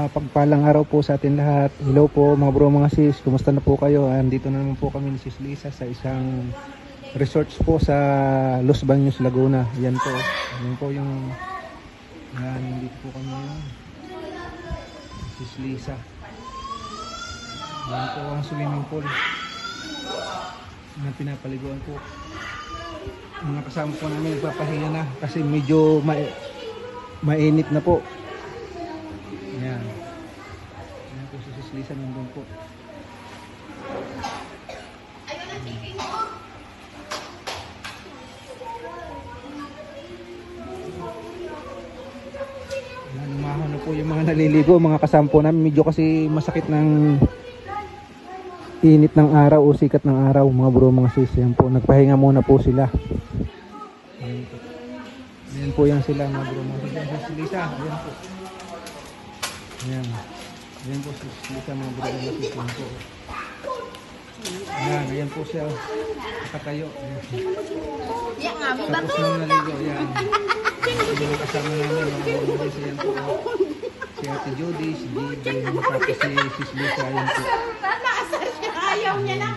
Mapagpalang araw po sa atin lahat. Hello po mga bro, mga sis. Kumusta na po kayo? Andito na naman po kami ni Sis Lisa sa isang resorts po sa Los Baños, Laguna. Yan po. Yan po yung... Yan, dito po kami yung Sis Lisa. Yan po ang swimming pool na pinapaliguan po. Mga kasama po namin nagpapahinga na kasi medyo mainit na po. Yan. Yan po si Sis Lisa nandun po. Yan, umahon na po yung mga naliligo, mga kasampo namin. Medyo kasi masakit ng init ng araw o sikat ng araw, mga bro, mga sis. Yan po, nagpahinga muna po sila. Yan po. Yan po yan sila, mga bro, mga sis. Sis Lisa, yan po. Yan. Yan po Sis Lisa, mga bro, mga sis. Yan po. Yan, ayan po siya. Nakatayo. Yan nga, may Tapos bato. nang naligo, yan. Yung kasama namin, mga bro, mga sis. Yan po. Si Ate Jody, si Gigi, tapos si Sis Lisa, yan po. Ayaw niya na.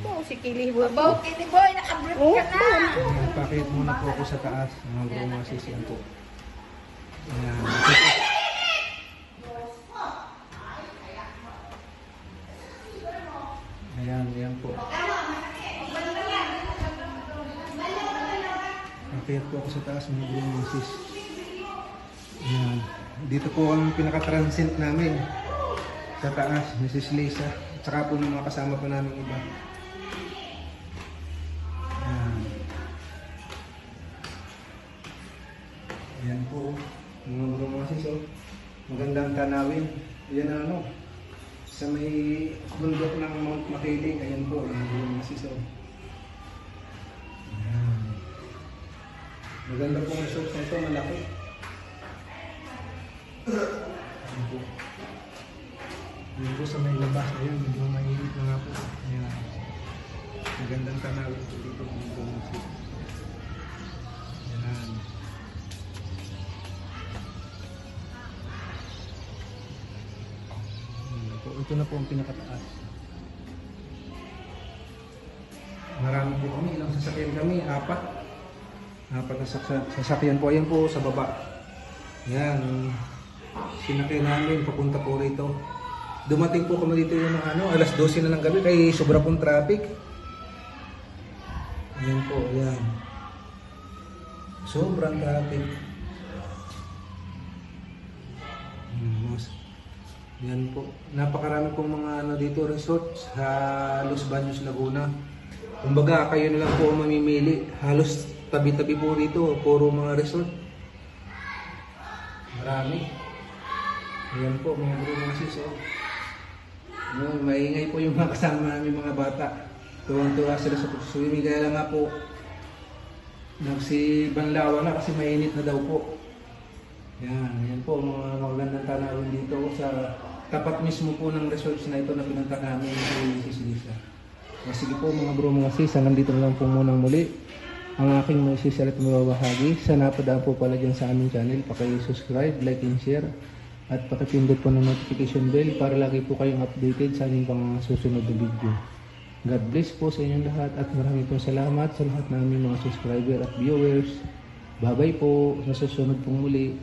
Oh, si Kiliboy. Baw, Kiliboy, nakabrip ka na. Pakit muna po ako sa taas. Mga bro, mga sis, yan po. Ayan. Ayan, ayan po. Pakit po ako sa taas, mga bro, mga sis. Ayan. Dito po ang pinaka-transient namin. Sa taas, Mrs. Lisa. At saka po ng mga kasama pa namin iba. Ayan. Ayan po. Mga bro, mga sis, oh. Magandang tanawin. Ayan na ano. Sa may bundok ng Mount Makiling. Ayan po. Mga bro, mga sis, oh. Ayan. Maganda po ang resort na ito. Malaki. Ayan po. Ayan po sa may labas. Ayan, medyo mainit na nga po. Ayan. Magandang tanawin po dito. Mga bro, mga sis. Ayan. Ito na po ang pinakataas. Marami po kami. Ilang sasakyan kami? Apat. Apat na sasakyan po. Ayan po sa baba. Yan. Sinakyan namin. Papunta po rito. Dumating po kami dito yung alas 12 na ng gabi. Kaya sobra pong traffic. Ayan po. Ayan. Sobrang traffic. Yan po. Napakarami pong mga dito resort sa Los Baños, Laguna. Kumbaga kayo na lang po ang mamimili. Halos tabi-tabi po rito. Puro mga resort. Marami. Ayan po mga bro, mga sis. Oh. Maingay po yung mga kasama namin mga bata. Tuwang-tuwa sila sa swimming. Kaya lang nga po nagsibanlawa na kasi mainit na daw po. Yan po mga magandang tanawin dito sa tapat mismo po ng resorts na ito na pinunta namin kay Sis Lisa. Sige po mga bro, mga sis, nandito na lang po munang muli ang aking mga sis at mababahagi. Sa napadaan po pala dyan sa aming channel, paki-subscribe, like and share at pakipindot po ng notification bell para lagi po kayong updated sa aming pang susunod na video. God bless po sa inyong lahat at maraming po salamat sa lahat ng aming mga subscriber at viewers. Bye bye po, sa susunod pong muli.